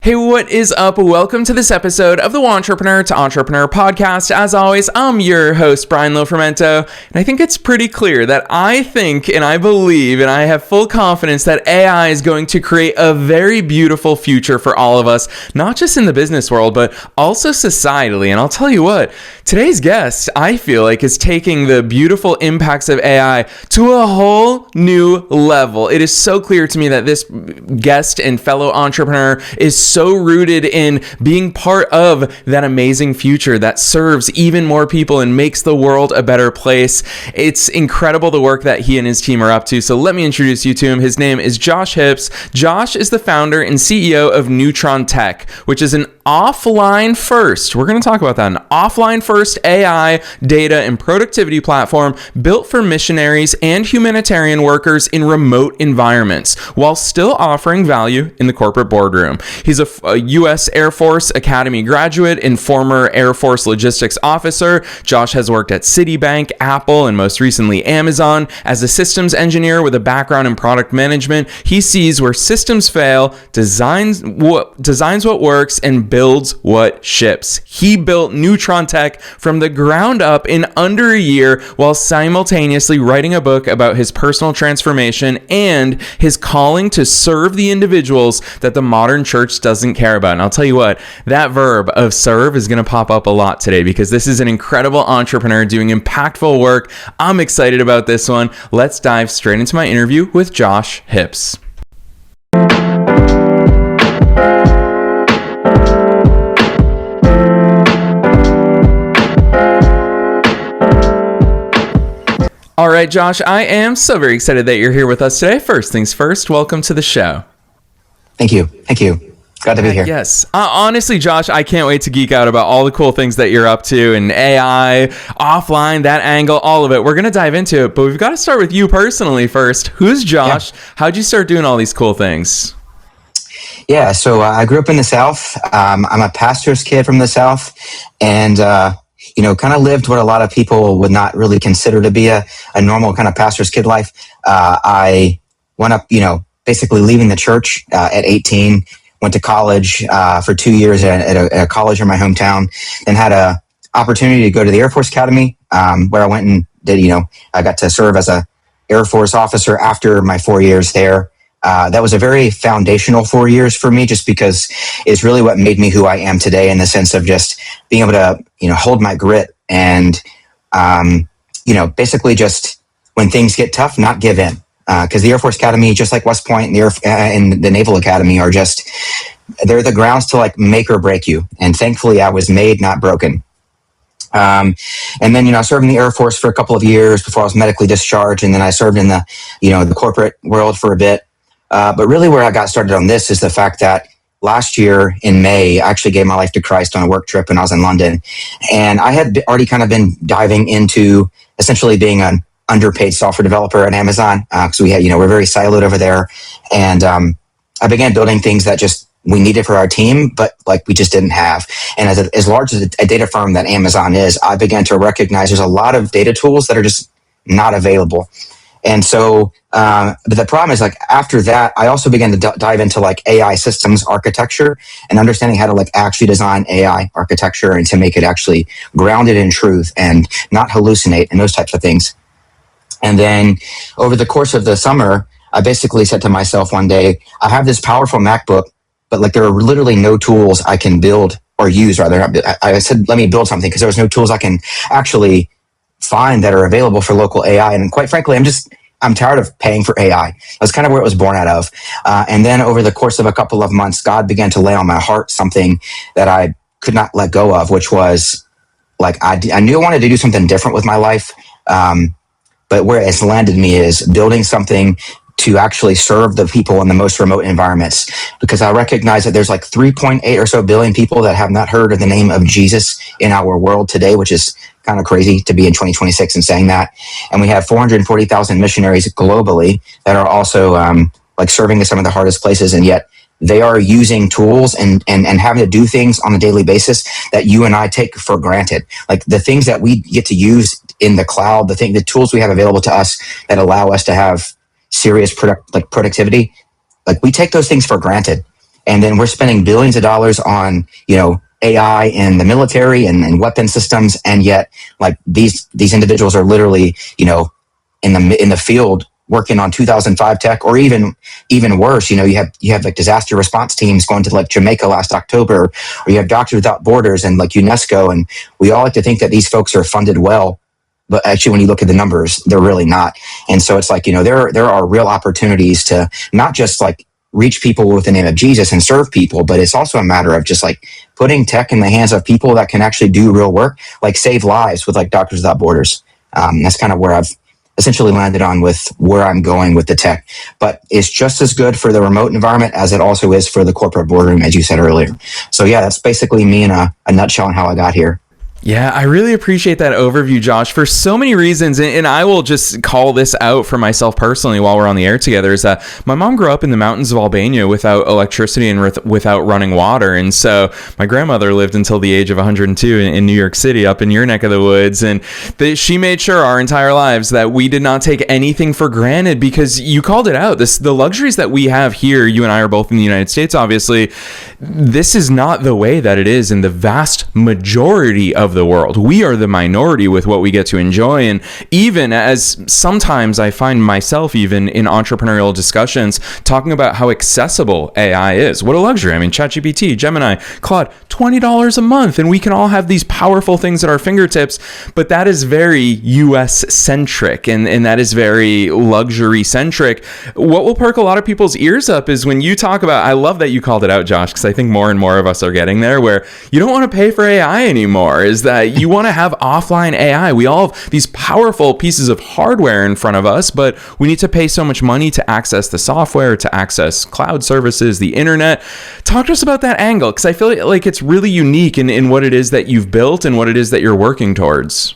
Hey, what is up? Welcome to this episode of the Entrepreneur to Entrepreneur podcast. As always, I'm your host, Brian Lofermento, and I think it's pretty clear that I think and I believe and I have full confidence that AI is going to create a very beautiful future for all of us, not just in the business world, but also societally. And I'll tell you what, today's guest, I feel like, is taking the beautiful impacts of AI to a whole new level. It is so clear to me that this guest and fellow entrepreneur is so rooted in being part of that amazing future that serves even more people and makes the world a better place. It's incredible the work that he and his team are up to. So let me introduce you to him. His name is Josh Hips. Josh is the founder and CEO of Neutron Tech, which is an offline first, we're going to talk about that, an offline first AI data and productivity platform built for missionaries and humanitarian workers in remote environments while still offering value in the corporate boardroom. He's a U.S. Air Force Academy graduate and former Air Force logistics officer. Josh has worked at Citibank, Apple, and most recently Amazon as a systems engineer with a background in product management. He sees where systems fail, designs what works, and builds what ships. He built Neutron Tech from the ground up in under a year while simultaneously writing a book about his personal transformation and his calling to serve the individuals that the modern church doesn't care about. And I'll tell you what, that verb of serve is going to pop up a lot today because this is an incredible entrepreneur doing impactful work. I'm excited about this one. Let's dive straight into my interview with Josh Hips. All right, Josh, I am so very excited that you're here with us today. First things first, welcome to the show. Thank you. Glad to be here. Yes. Honestly, Josh, I can't wait to geek out about all the cool things that you're up to and AI, offline, that angle, all of it. We're going to dive into it, but we've got to start with you personally first. Who's Josh? Yeah. How'd you start doing all these cool things? Yeah, so I grew up in the South. I'm a pastor's kid from the South, and kind of lived what a lot of people would not really consider to be a normal kind of pastor's kid life. I went up, basically leaving the church at 18, went to college for 2 years at a college in my hometown, then had a opportunity to go to the Air Force Academy, where I went and did, I got to serve as a Air Force officer after my 4 years there. That was a very foundational 4 years for me, just because it's really what made me who I am today, in the sense of just being able to, hold my grit and, basically just when things get tough, not give in. Because the Air Force Academy, just like West Point and the Naval Academy, are just, they're the grounds to like make or break you. And thankfully I was made, not broken. And then, I served in the Air Force for a couple of years before I was medically discharged. And then I served in the, the corporate world for a bit. But really where I got started on this is the fact that last year in May, I actually gave my life to Christ on a work trip when I was in London. And I had already kind of been diving into essentially being an underpaid software developer at Amazon. Because we had, we're very siloed over there. And I began building things that just we needed for our team, but like we just didn't have. And as large as a data firm that Amazon is, I began to recognize there's a lot of data tools that are just not available. And so, but the problem is, like, after that, I also began to dive into like AI systems architecture and understanding how to like actually design AI architecture and to make it actually grounded in truth and not hallucinate and those types of things. And then over the course of the summer, I basically said to myself one day, I have this powerful MacBook, but like there are literally no tools I can build or use. Rather, I said, let me build something, because there was no tools I can actually find that are available for local AI. And quite frankly, I'm tired of paying for AI. That's kind of where it was born out of. And then over the course of a couple of months, God began to lay on my heart something that I could not let go of, which was like, I knew I wanted to do something different with my life. But where it's landed me is building something to actually serve the people in the most remote environments, because I recognize that there's like 3.8 or so billion people that have not heard of the name of Jesus in our world today, which is kind of crazy to be in 2026 and saying that. And we have 440,000 missionaries globally that are also like serving in some of the hardest places, and yet they are using tools and having to do things on a daily basis that you and I take for granted. Like the things that we get to use in the cloud, the tools we have available to us that allow us to have serious productivity, like we take those things for granted. And then we're spending billions of dollars on, AI in the military and weapon systems. And yet like these individuals are literally, in the field working on 2005 tech, or even worse, you have like disaster response teams going to like Jamaica last October, or you have Doctors Without Borders and like UNESCO. And we all like to think that these folks are funded well, but actually when you look at the numbers, they're really not. And so it's like, there are real opportunities to not just like reach people with the name of Jesus and serve people, but it's also a matter of just like putting tech in the hands of people that can actually do real work, like save lives with like Doctors Without Borders. That's kind of where I've essentially landed on with where I'm going with the tech. But it's just as good for the remote environment as it also is for the corporate boardroom, as you said earlier. So yeah, that's basically me in a nutshell on how I got here. Yeah, I really appreciate that overview, Josh, for so many reasons. And I will just call this out for myself personally while we're on the air together, is that my mom grew up in the mountains of Albania without electricity and without running water. And so my grandmother lived until the age of 102 in New York City, up in your neck of the woods. And she made sure our entire lives that we did not take anything for granted, because you called it out. The luxuries that we have here, you and I are both in the United States, obviously, this is not the way that it is in the vast majority of the world. We are the minority with what we get to enjoy. And even as sometimes I find myself even in entrepreneurial discussions talking about how accessible AI is. What a luxury. I mean, ChatGPT, Gemini, Claude, $20 a month, and we can all have these powerful things at our fingertips. But that is very US centric, and that is very luxury centric. What will perk a lot of people's ears up is when you talk about, I love that you called it out, Josh, because I think more and more of us are getting there, where you don't want to pay for AI anymore, is that you want to have offline AI. We all have these powerful pieces of hardware in front of us, but we need to pay so much money to access the software, to access cloud services, the internet. Talk to us about that angle, because I feel like it's really unique in what it is that you've built and what it is that you're working towards.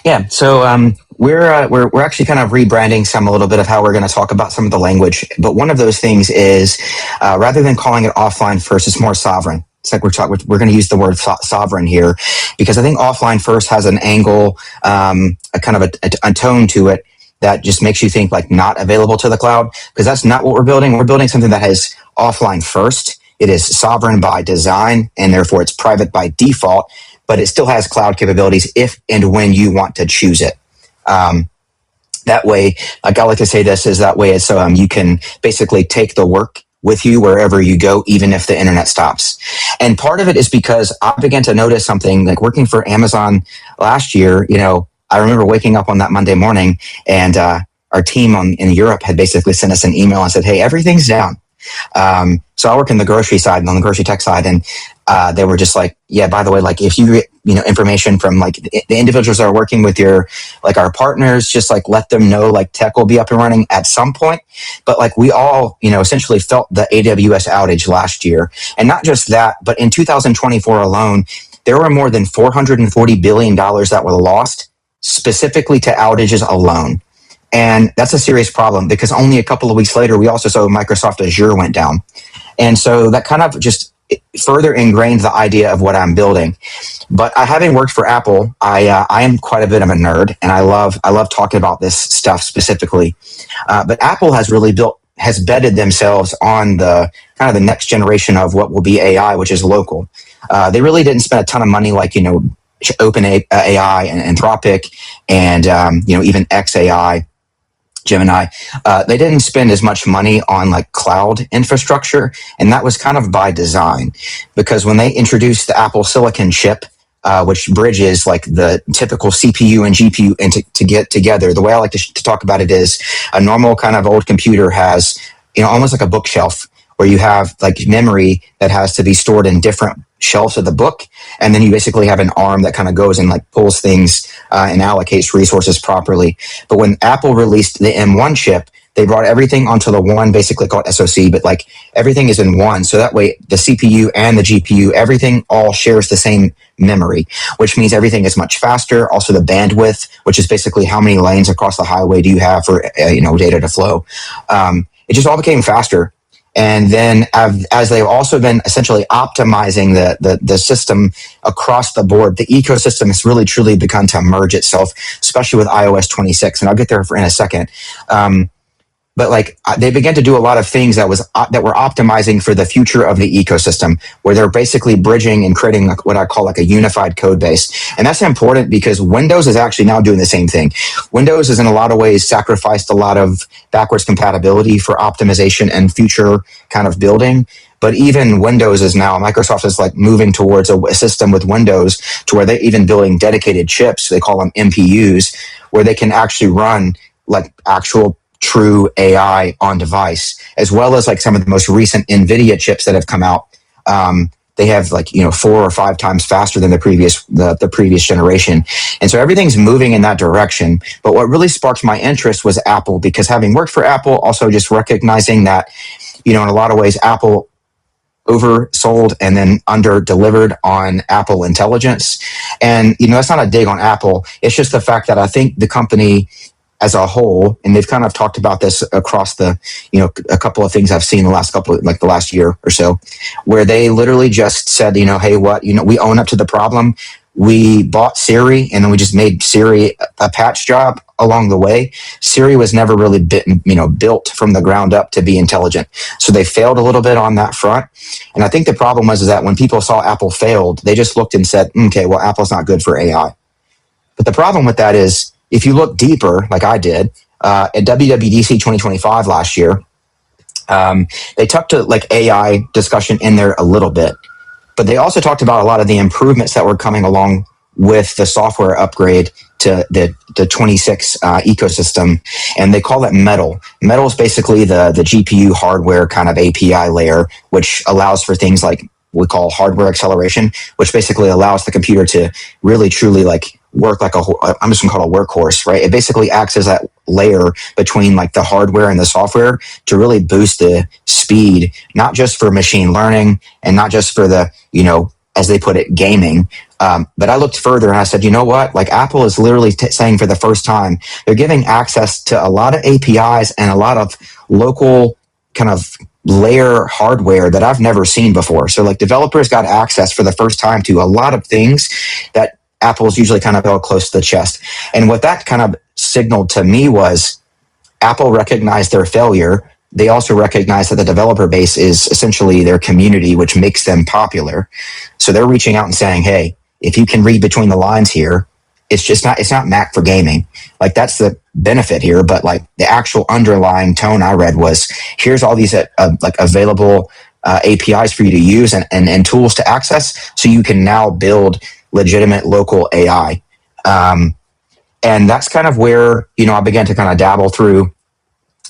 Yeah, so we're actually kind of rebranding a little bit of how we're going to talk about some of the language. But one of those things is rather than calling it offline first, it's more sovereign. It's like we're going to use the word sovereign here, because I think offline first has an angle, a kind of a tone to it that just makes you think like not available to the cloud, because that's not what we're building. We're building something that has offline first. It is sovereign by design, and therefore it's private by default, but it still has cloud capabilities if and when you want to choose it. That way, like I like to say this, is that way it's so you can basically take the work with you wherever you go, even if the internet stops. And part of it is because I began to notice something, like working for Amazon last year. I remember waking up on that Monday morning, and our team in Europe had basically sent us an email and said, "Hey, everything's down." So I work in the grocery side and on the grocery tech side, and they were just like, "Yeah, by the way, like if you get information from like the individuals that are working with our partners, just like let them know like tech will be up and running at some point." But like we all essentially felt the AWS outage last year, and not just that, but in 2024 alone, there were more than $440 billion that were lost specifically to outages alone. And that's a serious problem, because only a couple of weeks later, we also saw Microsoft Azure went down. And so that kind of just further ingrained the idea of what I'm building. But having worked for Apple, I am quite a bit of a nerd, and I love talking about this stuff specifically. But Apple has bedded themselves on the kind of the next generation of what will be AI, which is local. They really didn't spend a ton of money like, OpenAI and Anthropic and, even XAI, Gemini. They didn't spend as much money on like cloud infrastructure. And that was kind of by design, because when they introduced the Apple Silicon chip, which bridges like the typical CPU and GPU to get together, the way I like to talk about it is a normal kind of old computer has, almost like a bookshelf, where you have like memory that has to be stored in different shelves of the book. And then you basically have an arm that kind of goes and like pulls things and allocates resources properly. But when Apple released the M1 chip, they brought everything onto the one, basically called SoC, but like everything is in one. So that way the CPU and the GPU, everything all shares the same memory, which means everything is much faster. Also the bandwidth, which is basically how many lanes across the highway do you have for, data to flow. It just all became faster. And then as they've also been essentially optimizing the system across the board, the ecosystem has really truly begun to merge itself, especially with iOS 26. And I'll get there in a second. But but like they began to do a lot of things that were optimizing for the future of the ecosystem, where they're basically bridging and creating like what I call like a unified code base. And that's important because Windows is actually now doing the same thing. Windows has in a lot of ways sacrificed a lot of backwards compatibility for optimization and future kind of building. But even Windows is now, Microsoft is like moving towards a system with Windows to where they're even building dedicated chips. They call them MPUs, where they can actually run like actual true AI on device, as well as like some of the most recent NVIDIA chips that have come out. They have like, 4 or 5 times faster than the previous generation. And so everything's moving in that direction. But what really sparked my interest was Apple, because having worked for Apple, also just recognizing that, in a lot of ways, Apple oversold and then under delivered on Apple intelligence. And, that's not a dig on Apple. It's just the fact that I think the company as a whole, and they've kind of talked about this across the, a couple of things I've seen the last year or so, where they literally just said, hey, we own up to the problem. We bought Siri and then we just made Siri a patch job along the way. Siri was never really built from the ground up to be intelligent. So they failed a little bit on that front. And I think the problem was that when people saw Apple failed, they just looked and said, okay, well, Apple's not good for AI. But the problem with that is, if you look deeper, like I did, at WWDC 2025 last year, they tucked a like AI discussion in there a little bit. But they also talked about a lot of the improvements that were coming along with the software upgrade to the 26 ecosystem. And they call it Metal. Metal is basically the GPU hardware kind of API layer, which allows for things like we call hardware acceleration, which basically allows the computer to really truly like work like I'm just gonna call it a workhorse, right? It basically acts as that layer between like the hardware and the software to really boost the speed, not just for machine learning and not just for the, as they put it, gaming. But I looked further and I said, you know what? Like Apple is literally saying for the first time, they're giving access to a lot of APIs and a lot of local kind of layer hardware that I've never seen before. So like developers got access for the first time to a lot of things that Apple's usually kind of held close to the chest. And what that kind of signaled to me was Apple recognized their failure. They also recognize that the developer base is essentially their community, which makes them popular. So they're reaching out and saying, hey, if you can read between the lines here, it's not Mac for gaming. Like that's the benefit here. But like the actual underlying tone I read was, here's all these like available APIs for you to use and tools to access. So you can now build legitimate local AI. And that's kind of where, I began to kind of dabble through,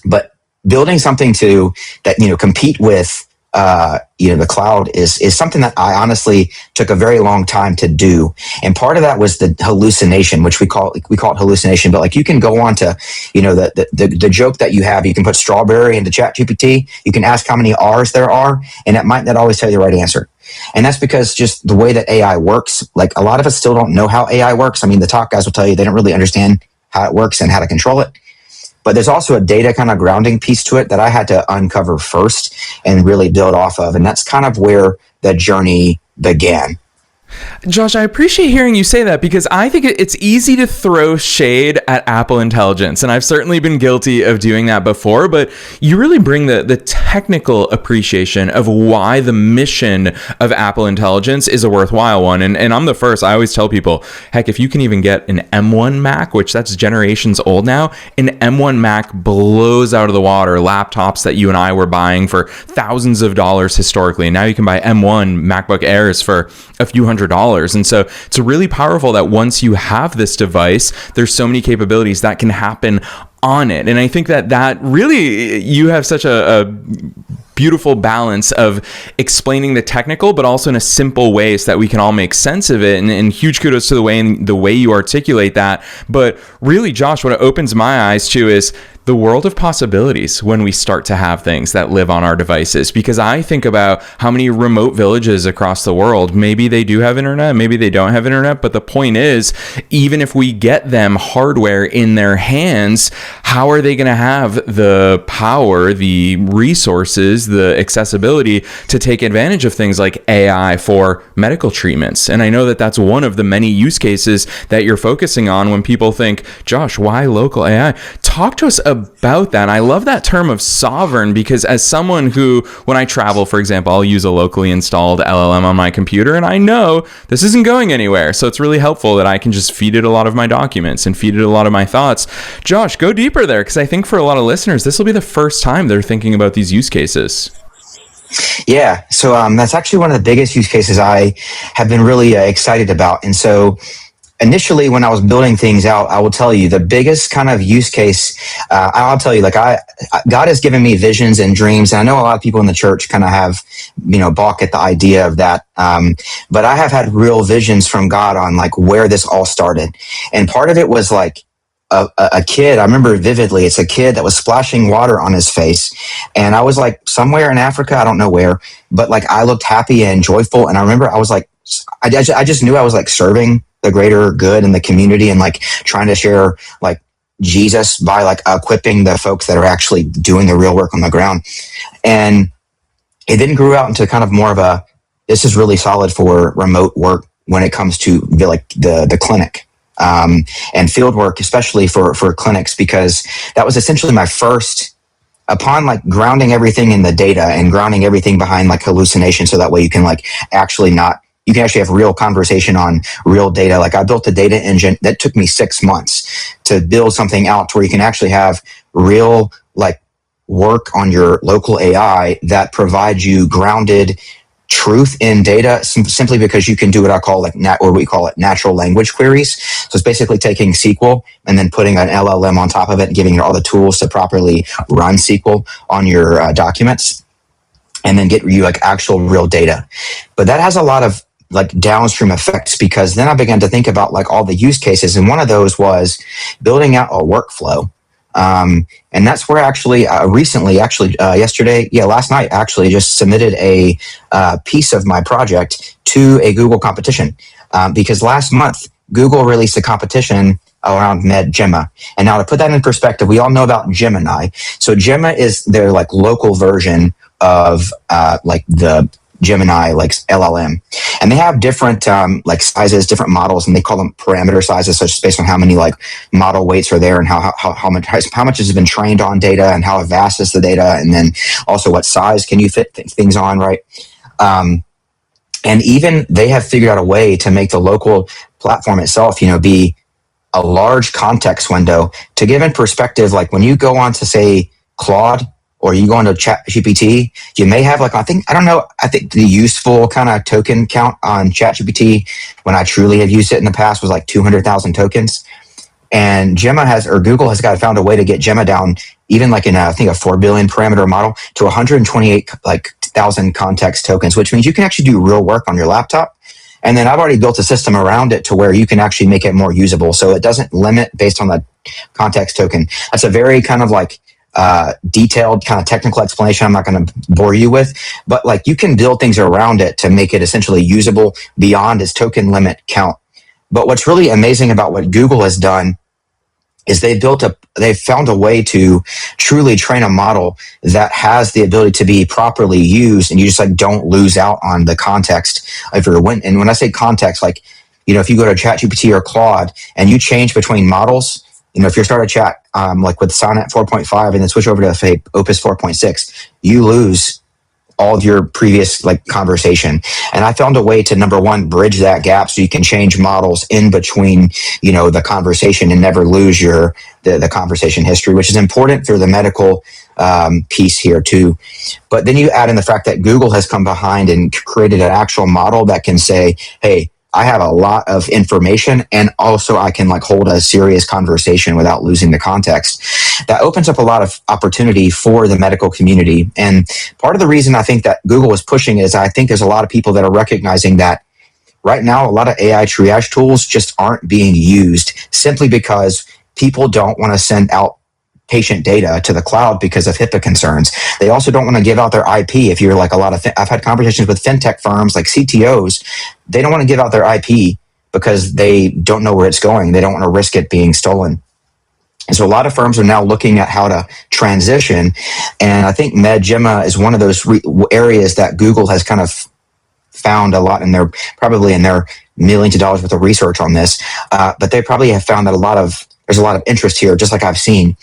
but building something that compete with, the cloud is something that I honestly took a very long time to do. And part of that was the hallucination, which we call it hallucination, but like you can go on to, the joke that you have, you can put strawberry into ChatGPT, you can ask how many R's there are, and it might not always tell you the right answer. And that's because just the way that AI works, like a lot of us still don't know how AI works. I mean, the top guys will tell you they don't really understand how it works and how to control it. But there's also a data kind of grounding piece to it that I had to uncover first and really build off of. And that's kind of where the journey began. Josh, I appreciate hearing you say that because I think it's easy to throw shade at Apple Intelligence, and I've certainly been guilty of doing that before, but you really bring the technical appreciation of why the mission of Apple Intelligence is a worthwhile one. And I'm the first. I always tell people, heck, if you can even get an M1 Mac, which that's generations old now, an M1 Mac blows out of the water laptops that you and I were buying for thousands of dollars historically. And now you can buy M1 MacBook Airs for a few $100. And so it's really powerful that once you have this device, there's so many capabilities that can happen on it. And I think that really, you have such a beautiful balance of explaining the technical, but also in a simple way so that we can all make sense of it. And huge kudos to the way you articulate that. But really, Josh, what it opens my eyes to is the world of possibilities when we start to have things that live on our devices. Because I think about how many remote villages across the world, maybe they do have internet, maybe they don't have internet. But the point is, even if we get them hardware in their hands, how are they going to have the power, the resources, the accessibility to take advantage of things like AI for medical treatments? And I know that that's one of the many use cases that you're focusing on when people think, Josh, why local AI? Talk to us about that. And I love that term of sovereign, because as someone who, when I travel, for example, I'll use a locally installed LLM on my computer, and I know this isn't going anywhere. So it's really helpful that I can just feed it a lot of my documents and feed it a lot of my thoughts. Josh, go deeper there, because I think for a lot of listeners, this will be the first time they're thinking about these use cases. Yeah, so that's actually one of the biggest use cases I have been really excited about. And so initially, when I was building things out, I will tell you the biggest kind of use case. I'll tell you, God has given me visions and dreams, and I know a lot of people in the church kind of have, balk at the idea of that. But I have had real visions from God on like where this all started, and part of it was like a kid. I remember vividly. It's a kid that was splashing water on his face, and I was like somewhere in Africa, I don't know where, but like I looked happy and joyful, and I remember I was like, I just knew I was like serving the greater good in the community and like trying to share like Jesus by like equipping the folks that are actually doing the real work on the ground. And it then grew out into kind of more of a, this is really solid for remote work when it comes to the clinic. And field work, especially for clinics, because that was essentially my first, upon like grounding everything in the data and grounding everything behind like hallucination. So that way you can like you can actually have real conversation on real data. Like I built a data engine that took me 6 months to build something out to where you can actually have real like work on your local AI that provides you grounded truth in data, simply because you can do what I call like we call it natural language queries. So it's basically taking SQL and then putting an LLM on top of it and giving you all the tools to properly run SQL on your documents, and then get you like actual real data. But that has a lot of like downstream effects, because then I began to think about like all the use cases, and one of those was building out a workflow. And that's where actually last night actually just submitted a piece of my project to a Google competition, because last month Google released a competition around Gemma. And now to put that in perspective, we all know about Gemini. So Gemma is their like local version of like the Gemini like LLM, and they have different like sizes, different models, and they call them parameter sizes, such as based on how many like model weights are there and how much has been trained on data and how vast is the data, and then also what size can you fit things on, right? And even they have figured out a way to make the local platform itself, be a large context window. To give in perspective, like when you go on to say Claude, or you go into ChatGPT, you may have like, I think the useful kind of token count on ChatGPT, when I truly have used it in the past, was like 200,000 tokens. And Google has found a way to get Gemma down, even like in I think a 4 billion parameter model, to 128,000 context tokens, which means you can actually do real work on your laptop. And then I've already built a system around it to where you can actually make it more usable. So it doesn't limit based on the context token. That's a very kind of like detailed kind of technical explanation I'm not going to bore you with, but like you can build things around it to make it essentially usable beyond its token limit count. But what's really amazing about what Google has done is they've found a way to truly train a model that has the ability to be properly used, and you just like don't lose out on the context of your win. And when I say context, like, if you go to ChatGPT or Claude and you change between models, if you start a chat like with Sonnet 4.5 and then switch over to say Opus 4.6, you lose all of your previous like conversation. And I found a way to, number one, bridge that gap so you can change models in between, the conversation and never lose the conversation history, which is important for the medical piece here too. But then you add in the fact that Google has come behind and created an actual model that can say, hey, I have a lot of information, and also I can like hold a serious conversation without losing the context. That opens up a lot of opportunity for the medical community. And part of the reason I think that Google is pushing it is I think there's a lot of people that are recognizing that right now a lot of AI triage tools just aren't being used, simply because people don't want to send out patient data to the cloud because of HIPAA concerns. They also don't want to give out their IP. If you're like I've had conversations with fintech firms like CTOs, they don't want to give out their IP because they don't know where it's going. They don't want to risk it being stolen. And so a lot of firms are now looking at how to transition. And I think Gemma is one of those areas that Google has kind of found a lot in their millions of dollars worth of research on this. But they probably have found that there's a lot of interest here, just like I've seen.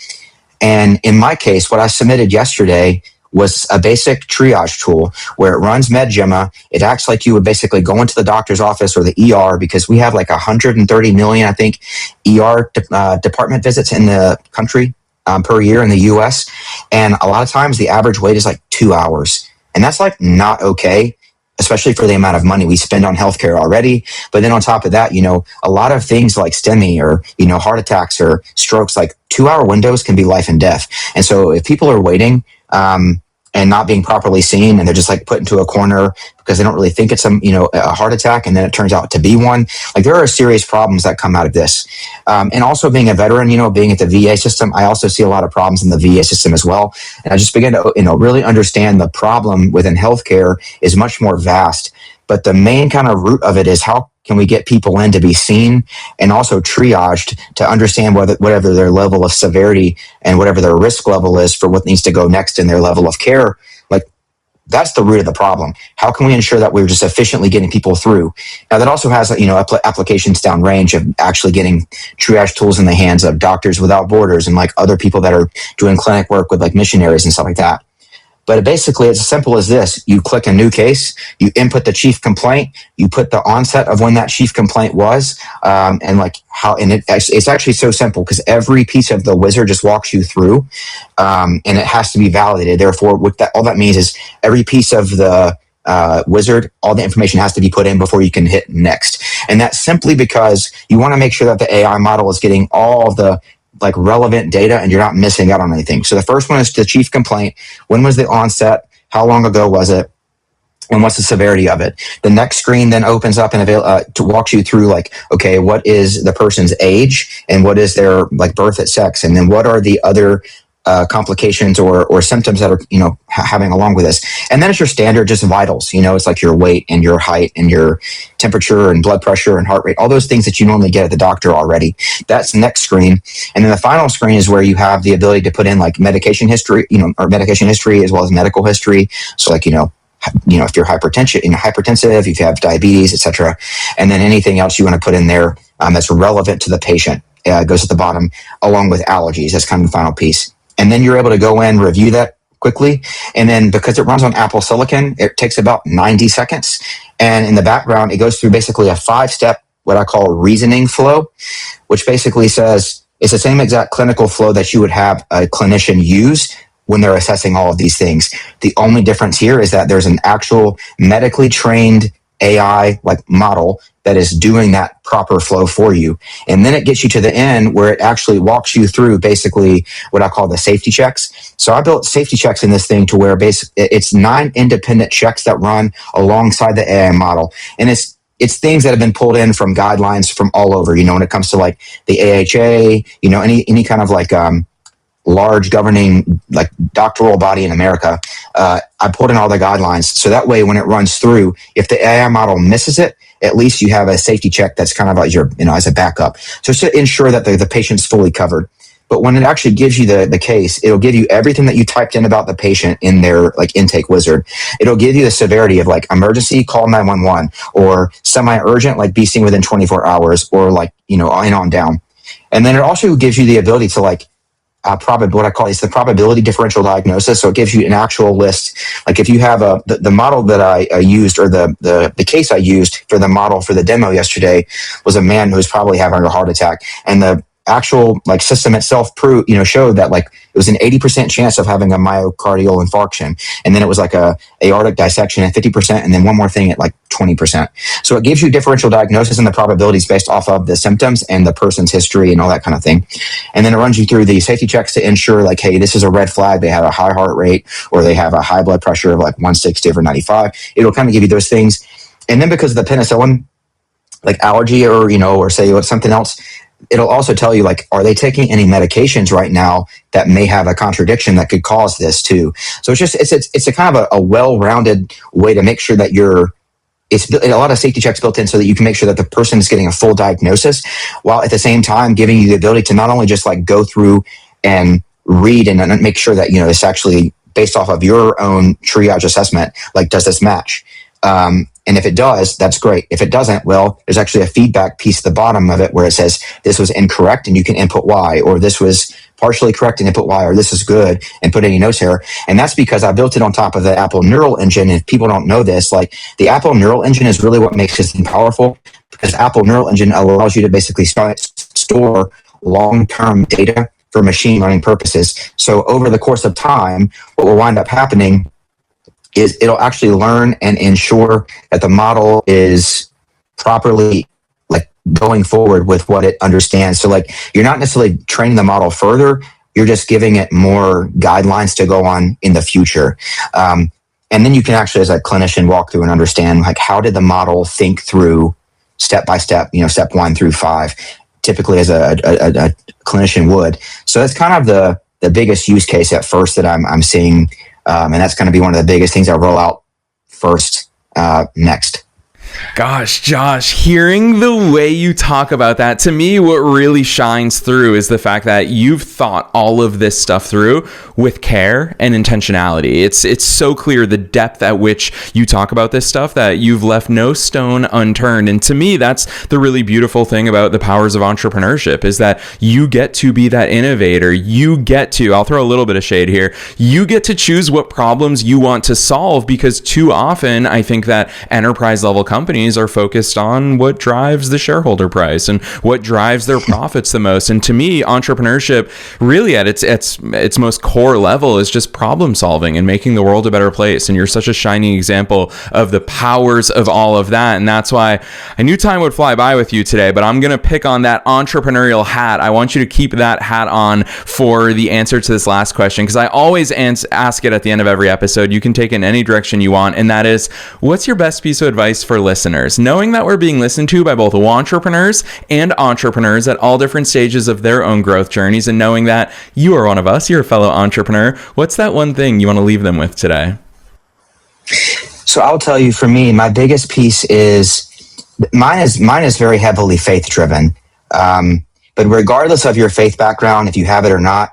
And in my case, what I submitted yesterday was a basic triage tool where it runs MedGemma. It acts like you would basically go into the doctor's office or the ER, because we have like 130 million, I think, ER department visits in the country per year in the US. And a lot of times the average wait is like 2 hours. And that's like not okay, especially for the amount of money we spend on healthcare already. But then on top of that, a lot of things like STEMI or, heart attacks or strokes, like 2 hour windows can be life and death. And so if people are waiting, and not being properly seen, and they're just like put into a corner because they don't really think it's a heart attack, and then it turns out to be one. Like, there are serious problems that come out of this. And also being a veteran, being at the VA system, I also see a lot of problems in the VA system as well. And I just began to, really understand the problem within healthcare is much more vast. But the main kind of root of it is, how can we get people in to be seen and also triaged to understand whatever their level of severity and whatever their risk level is for what needs to go next in their level of care. Like, that's the root of the problem. How can we ensure that we're just efficiently getting people through? Now, that also has, applications downrange of actually getting triage tools in the hands of Doctors Without Borders and like other people that are doing clinic work with like missionaries and stuff like that. But basically, it's as simple as this. You click a new case, you input the chief complaint, you put the onset of when that chief complaint was, and like how, and it's actually so simple because every piece of the wizard just walks you through, and it has to be validated. Therefore, all that means is every piece of the wizard, all the information has to be put in before you can hit next. And that's simply because you want to make sure that the AI model is getting all the like relevant data and you're not missing out on anything. So the first one is the chief complaint. When was the onset? How long ago was it? And what's the severity of it? The next screen then opens up and to walk you through like, okay, what is the person's age and what is their like birth at sex? And then what are the other complications or symptoms that are, having along with this. And then it's your standard just vitals, it's like your weight and your height and your temperature and blood pressure and heart rate, all those things that you normally get at the doctor already. That's the next screen. And then the final screen is where you have the ability to put in like medication history, or medication history as well as medical history. So like, if you're hypertensive, if you have diabetes, etc. And then anything else you want to put in there that's relevant to the patient goes at the bottom, along with allergies. That's kind of the final piece. And then you're able to go in, review that quickly. And then because it runs on Apple Silicon, it takes about 90 seconds. And in the background, it goes through basically a 5-step, what I call reasoning flow, which basically says it's the same exact clinical flow that you would have a clinician use when they're assessing all of these things. The only difference here is that there's an actual medically trained AI like model that is doing that proper flow for you. And then it gets you to the end where it actually walks you through basically what I call the safety checks. So I built safety checks in this thing to where it's 9 independent checks that run alongside the AI model. And it's things that have been pulled in from guidelines from all over, when it comes to like the AHA, any kind of like, large governing like doctoral body in America. I pulled in all the guidelines. So that way, when it runs through, if the AI model misses it, at least you have a safety check that's kind of like your, as a backup. So it's to ensure that the patient's fully covered. But when it actually gives you the case, it'll give you everything that you typed in about the patient in their like intake wizard. It'll give you the severity of like emergency, call 911, or semi-urgent, like be seen within 24 hours, or like, and on down. And then it also gives you the ability to like, what I call is the probability differential diagnosis. So it gives you an actual list. Like if you have the model that I used, or the case I used for the model for the demo yesterday was a man who was probably having a heart attack, and the actual like system itself showed that like it was an 80% chance of having a myocardial infarction, and then it was like a aortic dissection at 50%, and then one more thing at like 20%. So it gives you differential diagnosis and the probabilities based off of the symptoms and the person's history and all that kind of thing. And then it runs you through the safety checks to ensure like, hey, this is a red flag. They have a high heart rate, or they have a high blood pressure of like 160 over 95. It'll kind of give you those things. And then because of the penicillin like allergy, or say something else, it'll also tell you like, are they taking any medications right now that may have a contradiction that could cause this too? So it's a kind of a well-rounded way to make sure that it's a lot of safety checks built in so that you can make sure that the person is getting a full diagnosis, while at the same time giving you the ability to not only just like go through and read and make sure that, it's actually based off of your own triage assessment, like, does this match? And if it does, that's great. If it doesn't, well, there's actually a feedback piece at the bottom of it where it says this was incorrect and you can input Y, or this was partially correct and input Y, or this is good and put any notes here. And that's because I built it on top of the Apple Neural Engine. And if people don't know this, like the Apple Neural Engine is really what makes this thing powerful, because Apple Neural Engine allows you to basically store long-term data for machine learning purposes. So over the course of time, what will wind up happening is it'll actually learn and ensure that the model is properly like going forward with what it understands. So like you're not necessarily training the model further, you're just giving it more guidelines to go on in the future. And then you can actually, as a clinician, walk through and understand like how did the model think through step by step, step 1 through 5, typically as a clinician would. So that's kind of the biggest use case at first that I'm seeing. And that's going to be one of the biggest things I'll roll out first next. Gosh, Josh, hearing the way you talk about that, to me, what really shines through is the fact that you've thought all of this stuff through with care and intentionality. It's so clear the depth at which you talk about this stuff that you've left no stone unturned. And to me, that's the really beautiful thing about the powers of entrepreneurship, is that you get to be that innovator. You get to, I'll throw a little bit of shade here, you get to choose what problems you want to solve, because too often I think that enterprise level companies are focused on what drives the shareholder price and what drives their profits the most. And to me, entrepreneurship really at its most core level is just problem solving and making the world a better place. And you're such a shining example of the powers of all of that. And that's why I knew time would fly by with you today, but I'm going to pick on that entrepreneurial hat. I want you to keep that hat on for the answer to this last question, because I always ask it at the end of every episode. You can take it in any direction you want. And that is, what's your best piece of advice for listeners, knowing that we're being listened to by both entrepreneurs and entrepreneurs at all different stages of their own growth journeys, and knowing that you are one of us, you're a fellow entrepreneur. What's that one thing you want to leave them with today? So I'll tell you, for me, my biggest piece is mine is very heavily faith driven. But regardless of your faith background, if you have it or not,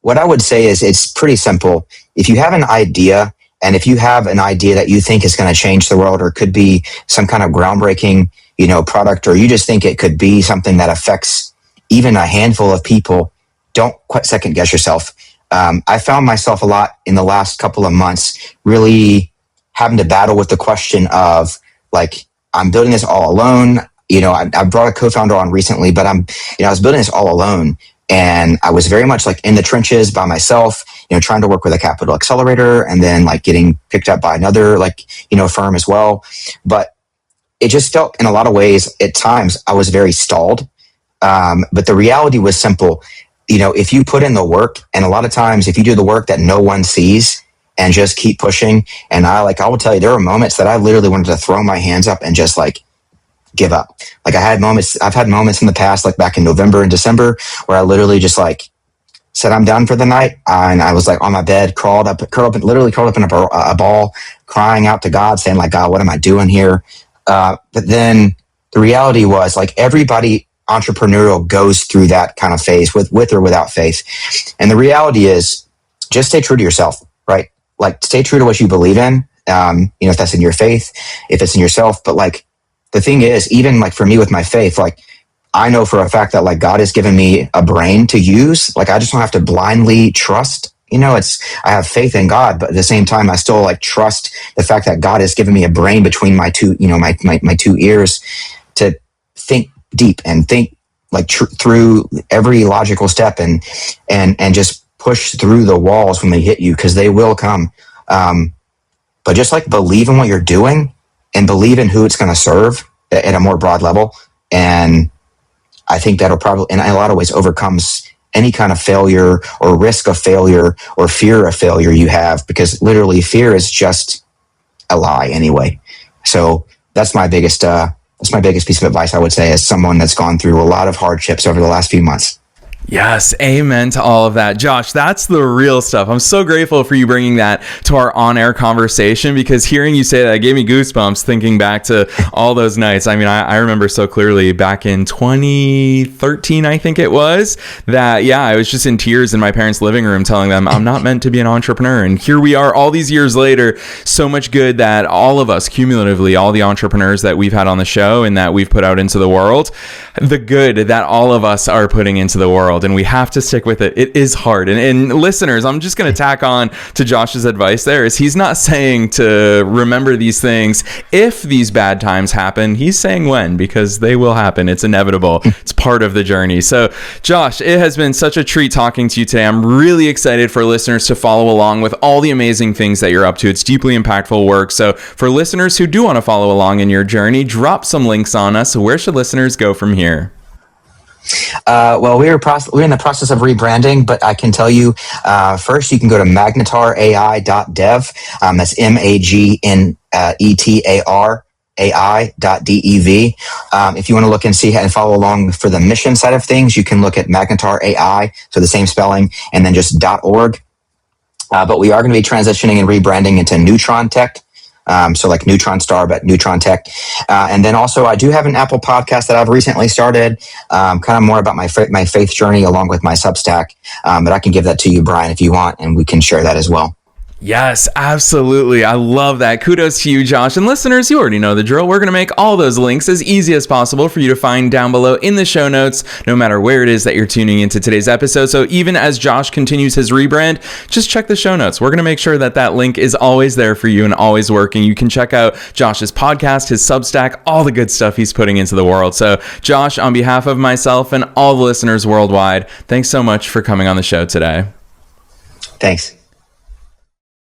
what I would say is it's pretty simple. If you have an idea, and if you have an idea that you think is going to change the world, or could be some kind of groundbreaking, product, or you just think it could be something that affects even a handful of people, don't quite second guess yourself. I found myself a lot in the last couple of months really having to battle with the question of like, I'm building this all alone. I brought a co-founder on recently, but I was building this all alone. And I was very much like in the trenches by myself, trying to work with a capital accelerator, and then like getting picked up by another firm as well. But it just felt in a lot of ways at times I was very stalled. But the reality was simple. If you put in the work, and a lot of times if you do the work that no one sees and just keep pushing, and I will tell you, there were moments that I literally wanted to throw my hands up and just like give up. Like I've had moments in the past, like back in November and December, where I literally just like said, I'm done for the night. And I was like on my bed, curled up in a ball, crying out to God, saying like, God, what am I doing here? But then the reality was like everybody entrepreneurial goes through that kind of phase with or without faith. And the reality is just stay true to yourself, right? Like stay true to what you believe in. If that's in your faith, if it's in yourself, but like, the thing is, even like for me with my faith, like I know for a fact that like God has given me a brain to use. Like I just don't have to blindly trust. I have faith in God, but at the same time, I still like trust the fact that God has given me a brain between my two, my two ears to think deep and think like through every logical step and just push through the walls when they hit you, because they will come. But just like believe in what you're doing, and believe in who it's going to serve at a more broad level. And I think that'll probably, in a lot of ways, overcomes any kind of failure or risk of failure or fear of failure you have, because literally fear is just a lie anyway. So that's my biggest piece of advice, I would say, as someone that's gone through a lot of hardships over the last few months. Yes, amen to all of that. Josh, that's the real stuff. I'm so grateful for you bringing that to our on-air conversation, because hearing you say that gave me goosebumps thinking back to all those nights. I mean, I remember so clearly back in 2013, I think it was, that, yeah, I was just in tears in my parents' living room telling them I'm not meant to be an entrepreneur. And here we are all these years later, so much good that all of us cumulatively, all the entrepreneurs that we've had on the show and that we've put out into the world, the good that all of us are putting into the world. And we have to stick with it. It is hard. And listeners, I'm just going to tack on to Josh's advice there, is he's not saying to remember these things if these bad times happen. He's saying when, because they will happen. It's inevitable. It's part of the journey. So Josh, it has been such a treat talking to you today. I'm really excited for listeners to follow along with all the amazing things that you're up to. It's deeply impactful work. So for listeners who do want to follow along in your journey, drop some links on us. So where should listeners go from here? Well, we're in the process of rebranding, but I can tell you, first you can go to magnetar.ai.dev. That's MAGNETAR. AI.dev. If you want to look and see and follow along for the mission side of things, you can look at Magnetar AI, so the same spelling, and then just .org. But we are going to be transitioning and rebranding into Neutron Tech. So like Neutron Star, but Neutron Tech. And then also I do have an Apple podcast that I've recently started, kind of more about my faith journey along with my Substack. But I can give that to you, Brian, if you want, and we can share that as well. Yes, absolutely. I love that. Kudos to you, Josh. And listeners, you already know the drill. We're going to make all those links as easy as possible for you to find down below in the show notes, no matter where it is that you're tuning into today's episode. So even as Josh continues his rebrand, just check the show notes. We're going to make sure that that link is always there for you and always working. You can check out Josh's podcast, his Substack, all the good stuff he's putting into the world. So Josh, on behalf of myself and all the listeners worldwide, thanks so much for coming on the show today. Thanks.